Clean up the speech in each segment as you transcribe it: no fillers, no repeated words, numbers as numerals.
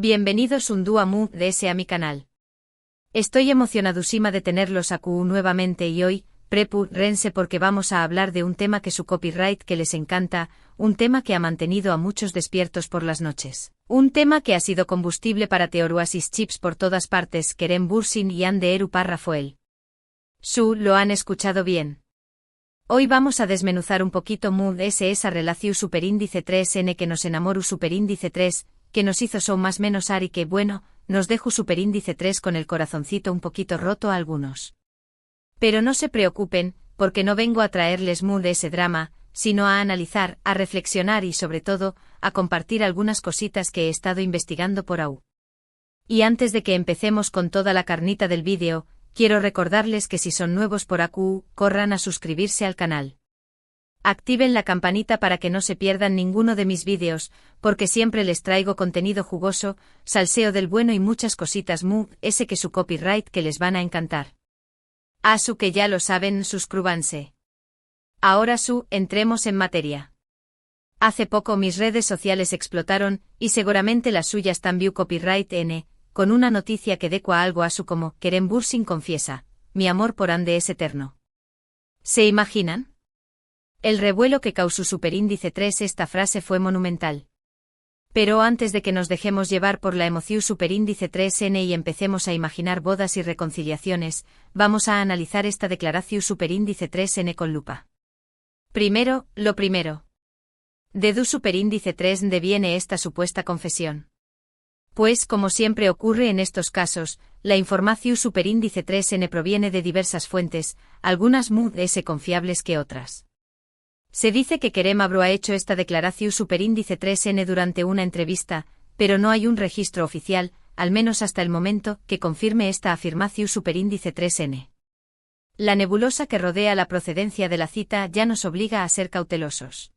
Bienvenidos un día más a mi canal. Estoy emocionadísima de tenerlos aquí nuevamente y hoy, prepárense porque vamos a hablar de un tema que su copyright que les encanta, un tema que ha mantenido a muchos despiertos por las noches. Un tema que ha sido combustible para teoruasis chips por todas partes, Kerem Bürsin y Anderu Rafael. Lo han escuchado bien. Hoy vamos a desmenuzar un poquito esa relación superíndice 3n que nos enamoró superíndice 3, que nos hizo so más menos y que bueno, nos dejó superíndice 3 con el corazoncito un poquito roto a algunos. Pero no se preocupen, porque no vengo a traerles ese drama, sino a analizar, a reflexionar y sobre todo, a compartir algunas cositas que he estado investigando por ahí. Y antes de que empecemos con toda la carnita del vídeo, quiero recordarles que si son nuevos por aquí, corran a suscribirse al canal. Activen la campanita para que no se pierdan ninguno de mis vídeos, porque siempre les traigo contenido jugoso, salseo del bueno y muchas cositas ese que su copyright que les van a encantar. Que ya lo saben, suscríbanse. Ahora entremos en materia. Hace poco mis redes sociales explotaron, y seguramente las suyas también copyright con una noticia que decua algo como, Kerem Bürsin confiesa, mi amor por Ande es eterno. ¿Se imaginan? El revuelo que causó superíndice 3 esta frase fue monumental. Pero antes de que nos dejemos llevar por la emoción superíndice 3n y empecemos a imaginar bodas y reconciliaciones, vamos a analizar esta declaración superíndice 3n con lupa. Primero, lo primero. ¿De dónde superíndice 3 viene esta supuesta confesión? Pues, como siempre ocurre en estos casos, la información superíndice 3n proviene de diversas fuentes, algunas confiables que otras. Se dice que Kerem ha hecho esta declaración superíndice 3n durante una entrevista, pero no hay un registro oficial, al menos hasta el momento, que confirme esta afirmación superíndice 3n. La nebulosa que rodea la procedencia de la cita ya nos obliga a ser cautelosos.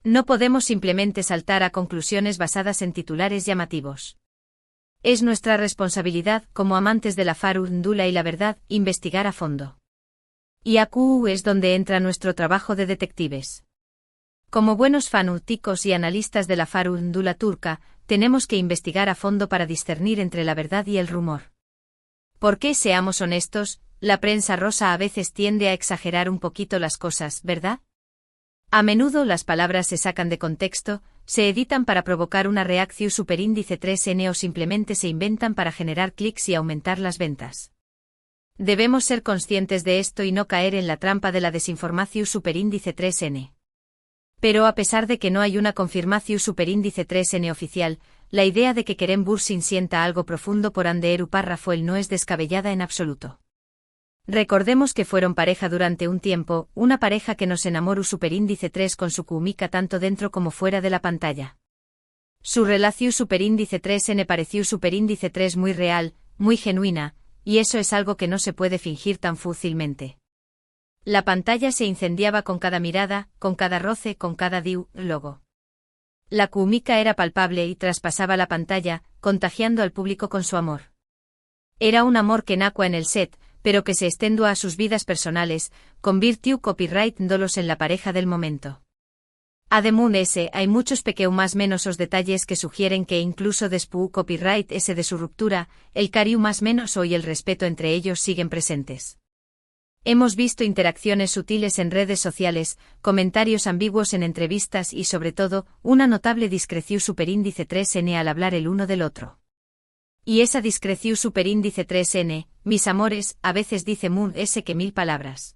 No podemos simplemente saltar a conclusiones basadas en titulares llamativos. Es nuestra responsabilidad, como amantes de la farándula y la verdad, investigar a fondo. Y aquí es donde entra nuestro trabajo de detectives. Como buenos fanáticos y analistas de la farándula turca, tenemos que investigar a fondo para discernir entre la verdad y el rumor. Porque, seamos honestos, la prensa rosa a veces tiende a exagerar un poquito las cosas, ¿verdad? A menudo las palabras se sacan de contexto, se editan para provocar una reacción superíndice 3n o simplemente se inventan para generar clics y aumentar las ventas. Debemos ser conscientes de esto y no caer en la trampa de la desinformación superíndice 3n. Pero a pesar de que no hay una confirmación superíndice 3n oficial, la idea de que Kerem Bürsin sienta algo profundo por Anderu Rafael no es descabellada en absoluto. Recordemos que fueron pareja durante un tiempo, una pareja que nos enamoró superíndice 3 con su química tanto dentro como fuera de la pantalla. Su relación superíndice 3n pareció superíndice 3 muy real, muy genuina, y eso es algo que no se puede fingir tan fácilmente. La pantalla se incendiaba con cada mirada, con cada roce, con cada diálogo. La química era palpable y traspasaba la pantalla, contagiando al público con su amor. Era un amor que nacua en el set, pero que se extendió a sus vidas personales, convirtió copyright dolos en la pareja del momento. Además hay muchos más menosos detalles que sugieren que incluso después copyright de su ruptura, el cariño más menos y el respeto entre ellos siguen presentes. Hemos visto interacciones sutiles en redes sociales, comentarios ambiguos en entrevistas y sobre todo, una notable discreción superíndice 3n al hablar el uno del otro. Y esa discreción superíndice 3n, mis amores, a veces dice que 1000 palabras.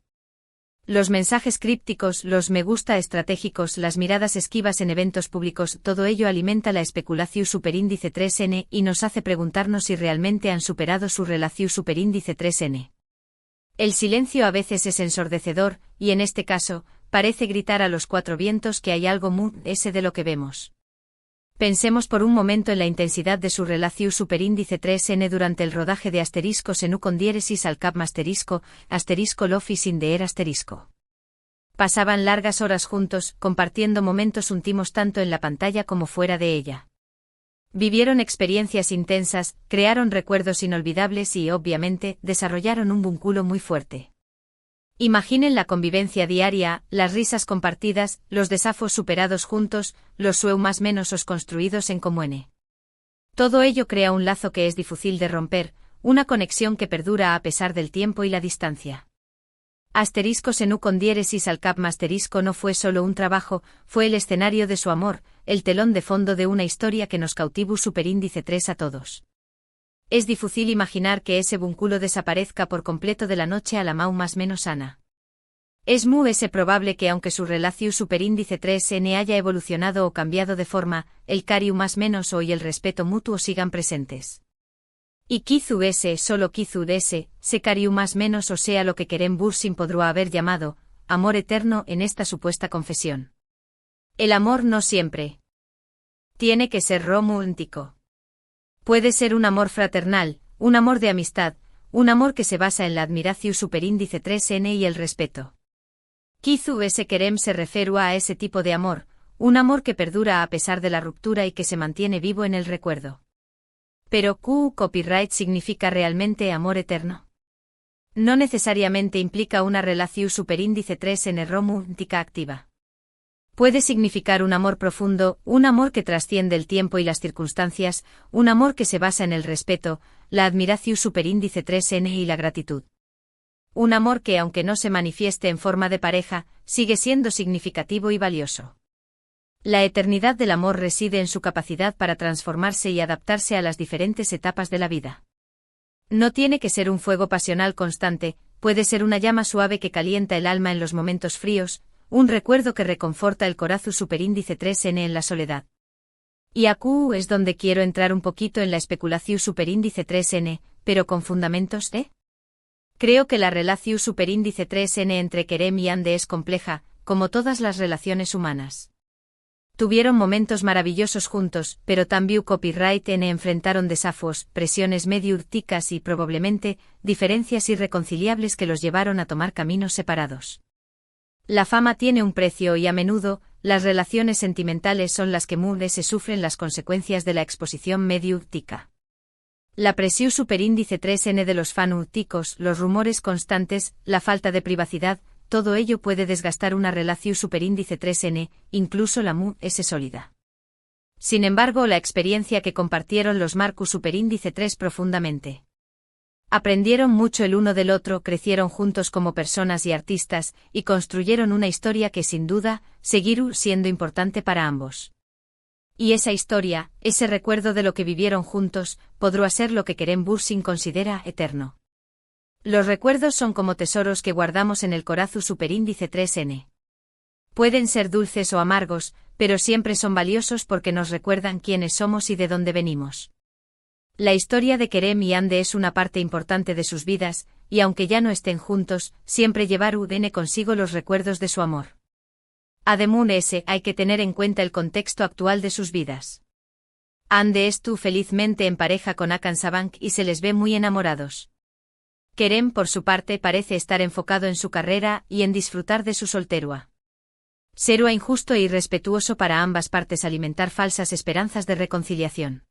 Los mensajes crípticos, los me gusta estratégicos, las miradas esquivas en eventos públicos, todo ello alimenta la especulación superíndice 3n y nos hace preguntarnos si realmente han superado su relación superíndice 3n. El silencio a veces es ensordecedor, y en este caso, parece gritar a los cuatro vientos que hay algo de lo que vemos. Pensemos por un momento en la intensidad de su relación superíndice 3n durante el rodaje de *senu con diéresis al cap *, lofi sin deer *. Pasaban largas horas juntos, compartiendo momentos íntimos tanto en la pantalla como fuera de ella. Vivieron experiencias intensas, crearon recuerdos inolvidables y, obviamente, desarrollaron un vínculo muy fuerte. Imaginen la convivencia diaria, las risas compartidas, los desafíos superados juntos, los más menos construidos en común. Todo ello crea un lazo que es difícil de romper, una conexión que perdura a pesar del tiempo y la distancia. Asterisco Senú con diéresis al cap asterisco no fue solo un trabajo, fue el escenario de su amor, el telón de fondo de una historia que nos cautivó superíndice 3 a todos. Es difícil imaginar que ese vínculo desaparezca por completo de la noche a la mau más menos sana. Es muy probable que aunque su relación superíndice 3n haya evolucionado o cambiado de forma, el cariu más menos o y el respeto mutuo sigan presentes. Y quizú ese, solo quizú ese, se cariu más menos o sea lo que Kerem Bürsin podrá haber llamado, amor eterno en esta supuesta confesión. El amor no siempre tiene que ser romántico. Puede ser un amor fraternal, un amor de amistad, un amor que se basa en la admiración superíndice 3n y el respeto. Quizú ese Kerem se refiere a ese tipo de amor, un amor que perdura a pesar de la ruptura y que se mantiene vivo en el recuerdo. Pero copyright significa realmente amor eterno. No necesariamente implica una relación superíndice 3n romántica activa. Puede significar un amor profundo, un amor que trasciende el tiempo y las circunstancias, un amor que se basa en el respeto, la admiración superíndice 3n y la gratitud. Un amor que aunque no se manifieste en forma de pareja, sigue siendo significativo y valioso. La eternidad del amor reside en su capacidad para transformarse y adaptarse a las diferentes etapas de la vida. No tiene que ser un fuego pasional constante, puede ser una llama suave que calienta el alma en los momentos fríos, un recuerdo que reconforta el corazón superíndice 3n en la soledad. Y aquí es donde quiero entrar un poquito en la especulación superíndice 3n, pero con fundamentos de. Creo que la relación superíndice 3n entre Kerem y Ande es compleja, como todas las relaciones humanas. Tuvieron momentos maravillosos juntos, pero también copyright n enfrentaron desafíos, presiones medio urticas y probablemente diferencias irreconciliables que los llevaron a tomar caminos separados. La fama tiene un precio y a menudo, las relaciones sentimentales son las que se sufren las consecuencias de la exposición medio urtica. La presión superíndice 3n de los fanáticos, los rumores constantes, la falta de privacidad, todo ello puede desgastar una relación superíndice 3n, incluso la es sólida. Sin embargo, la experiencia que compartieron los marcó superíndice 3 profundamente. Aprendieron mucho el uno del otro, crecieron juntos como personas y artistas, y construyeron una historia que sin duda, seguirá siendo importante para ambos. Y esa historia, ese recuerdo de lo que vivieron juntos, podrá ser lo que Kerem Bürsin considera eterno. Los recuerdos son como tesoros que guardamos en el corazón superíndice 3n. Pueden ser dulces o amargos, pero siempre son valiosos porque nos recuerdan quiénes somos y de dónde venimos. La historia de Kerem y Ande es una parte importante de sus vidas, y aunque ya no estén juntos, siempre llevarán consigo los recuerdos de su amor. Además, hay que tener en cuenta el contexto actual de sus vidas. Ande estuvo felizmente en pareja con Hakan Sabank y se les ve muy enamorados. Kerem, por su parte, parece estar enfocado en su carrera y en disfrutar de su soltería. Será injusto e irrespetuoso para ambas partes alimentar falsas esperanzas de reconciliación.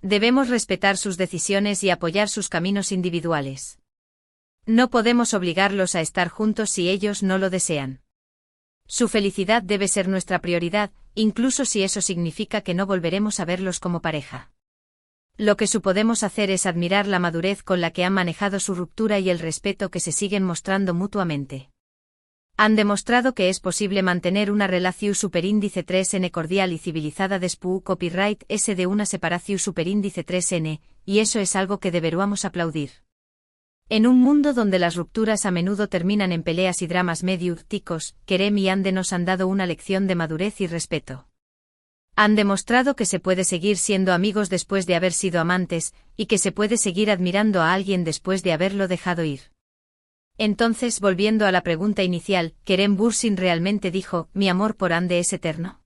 Debemos respetar sus decisiones y apoyar sus caminos individuales. No podemos obligarlos a estar juntos si ellos no lo desean. Su felicidad debe ser nuestra prioridad, incluso si eso significa que no volveremos a verlos como pareja. Lo que podemos hacer es admirar la madurez con la que han manejado su ruptura y el respeto que se siguen mostrando mutuamente. Han demostrado que es posible mantener una relación superíndice 3n cordial y civilizada después copyright s de una separación superíndice 3n, y eso es algo que deberíamos aplaudir. En un mundo donde las rupturas a menudo terminan en peleas y dramas medio urticos, Kerem y Ande nos han dado una lección de madurez y respeto. Han demostrado que se puede seguir siendo amigos después de haber sido amantes, y que se puede seguir admirando a alguien después de haberlo dejado ir. Entonces, volviendo a la pregunta inicial, ¿Kerem Bürsin realmente dijo, mi amor por Ande es eterno?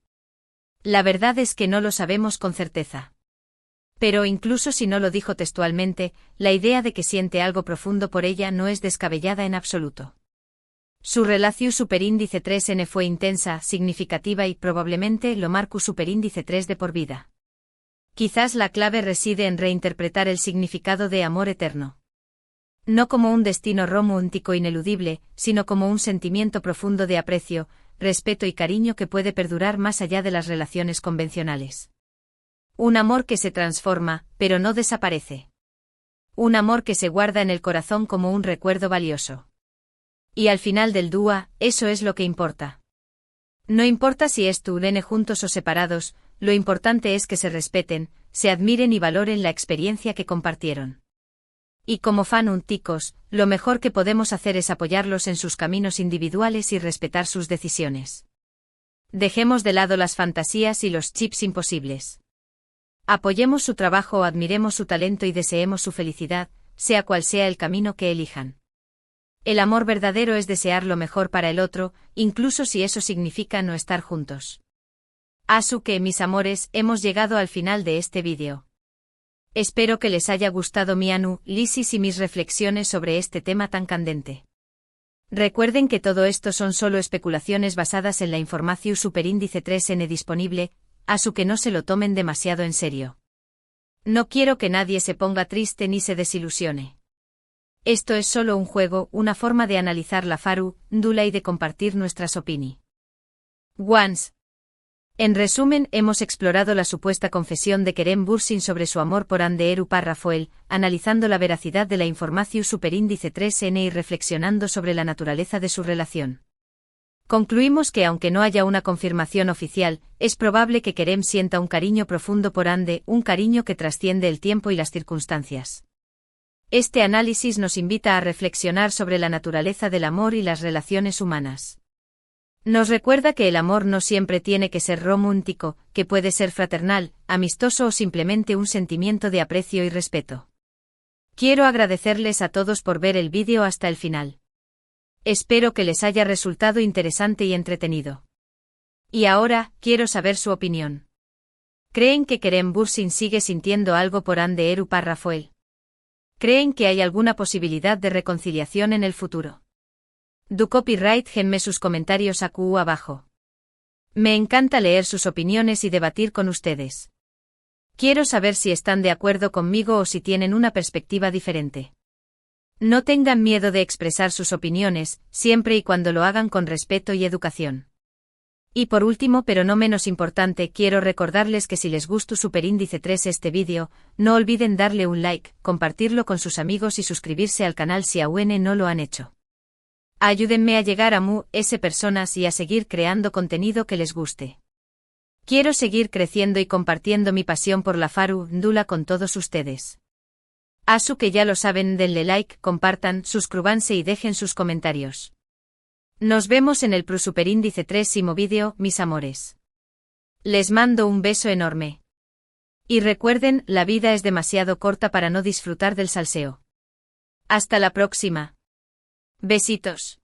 La verdad es que no lo sabemos con certeza. Pero incluso si no lo dijo textualmente, la idea de que siente algo profundo por ella no es descabellada en absoluto. Su relación superíndice 3n fue intensa, significativa y probablemente lo marcó superíndice 3 de por vida. Quizás la clave reside en reinterpretar el significado de amor eterno. No como un destino romántico ineludible, sino como un sentimiento profundo de aprecio, respeto y cariño que puede perdurar más allá de las relaciones convencionales. Un amor que se transforma, pero no desaparece. Un amor que se guarda en el corazón como un recuerdo valioso. Y al final del dúa, eso es lo que importa. No importa si estuvieron juntos o separados, lo importante es que se respeten, se admiren y valoren la experiencia que compartieron. Y como fanáticos, lo mejor que podemos hacer es apoyarlos en sus caminos individuales y respetar sus decisiones. Dejemos de lado las fantasías y los chips imposibles. Apoyemos su trabajo o admiremos su talento y deseemos su felicidad, sea cual sea el camino que elijan. El amor verdadero es desear lo mejor para el otro, incluso si eso significa no estar juntos. Que mis amores, hemos llegado al final de este vídeo. Espero que les haya gustado mi análisis y mis reflexiones sobre este tema tan candente. Recuerden que todo esto son solo especulaciones basadas en la información superíndice 3N disponible, que no se lo tomen demasiado en serio. No quiero que nadie se ponga triste ni se desilusione. Esto es solo un juego, una forma de analizar la farándula y de compartir nuestras opiniones. En resumen, hemos explorado la supuesta confesión de Kerem Bürsin sobre su amor por Hande Rafael, analizando la veracidad de la información superíndice 3N y reflexionando sobre la naturaleza de su relación. Concluimos que aunque no haya una confirmación oficial, es probable que Kerem sienta un cariño profundo por Hande, un cariño que trasciende el tiempo y las circunstancias. Este análisis nos invita a reflexionar sobre la naturaleza del amor y las relaciones humanas. Nos recuerda que el amor no siempre tiene que ser romántico, que puede ser fraternal, amistoso o simplemente un sentimiento de aprecio y respeto. Quiero agradecerles a todos por ver el vídeo hasta el final. Espero que les haya resultado interesante y entretenido. Y ahora, quiero saber su opinión. ¿Creen que Kerem Bürsin sigue sintiendo algo por Hande Rafael? ¿Creen que hay alguna posibilidad de reconciliación en el futuro? Du copyright genme sus comentarios abajo. Me encanta leer sus opiniones y debatir con ustedes. Quiero saber si están de acuerdo conmigo o si tienen una perspectiva diferente. No tengan miedo de expresar sus opiniones, siempre y cuando lo hagan con respeto y educación. Y por último pero no menos importante, quiero recordarles que si les gustó superíndice 3 este vídeo, no olviden darle un like, compartirlo con sus amigos y suscribirse al canal si aún no lo han hecho. Ayúdenme a llegar a más personas y a seguir creando contenido que les guste. Quiero seguir creciendo y compartiendo mi pasión por la farándula con todos ustedes. Que ya lo saben, denle like, compartan, suscríbanse y dejen sus comentarios. Nos vemos en el superíndice 3º vídeo, mis amores. Les mando un beso enorme. Y recuerden, la vida es demasiado corta para no disfrutar del salseo. Hasta la próxima. Besitos.